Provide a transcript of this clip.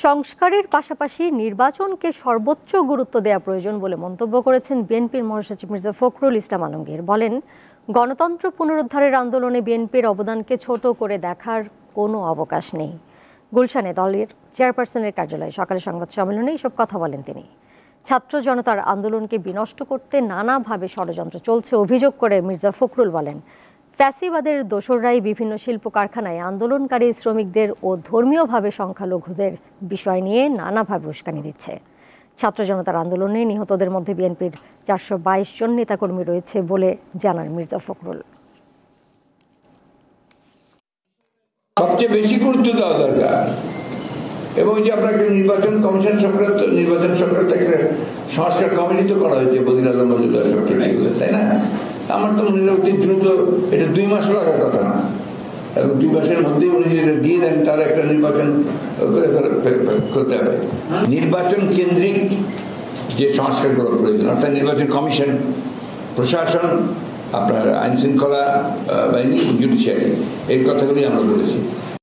সংস্কারের পাশাপাশি নির্বাচনকে সর্বোচ্চ গুরুত্ব দেওয়া প্রয়োজন বলে মন্তব্য করেছেন বিএনপির মহাসচিব মির্জা ফখরুল ইসলাম আলমগীর। বলেন, গণতন্ত্র পুনরুদ্ধারের আন্দোলনে বিএনপির অবদানকে ছোট করে দেখার কোনো অবকাশ নেই। গুলশানে দলের চেয়ারপারসনের কার্যালয়ে সকালে সংবাদ সম্মেলনে এসব কথা বলেন তিনি। ছাত্র জনতার আন্দোলনকে বিনষ্ট করতে নানাভাবে ষড়যন্ত্র চলছে অভিযোগ করে মির্জা ফখরুল বলেন, ফ্যাসিবাদের দোসররাই বিভিন্ন শিল্প কারখানায় আন্দোলনকারী শ্রমিকদের ও ধর্মীয়ভাবে সংখ্যালঘুদের বিষয় নিয়ে নানাভাবে উস্কানি দিচ্ছে। ছাত্র জনতার আন্দোলনে নিহতদের মধ্যে বিএনপির 422 জন নেতাকর্মী রয়েছে বলে জানান মির্জা ফখরুল। সবচেয়ে বেশি গুরুত্ব দেওয়া দরকার এবং যে আপনাকে নির্বাচন কমিশন সংক্রান্ত একটা সংস্কার কমিটি তো করা হয়েছে বদির আলম মজুমদার সবকে এগুলো, তাই না? আমার তো মনে হয় অতি দ্রুত, এটা 2 মাস লাগার কথা না, এবং 2 মাসের মধ্যেই উনি যদি দিয়ে দেন তার একটা নির্বাচন করতে হবে। নির্বাচন কেন্দ্রিক যে সংস্কার করা প্রয়োজন, অর্থাৎ নির্বাচন কমিশন, প্রশাসন, আপনার আইন শৃঙ্খলা বাহিনী, জুডিশিয়ারি, এই কথাগুলি আমরা বলেছি।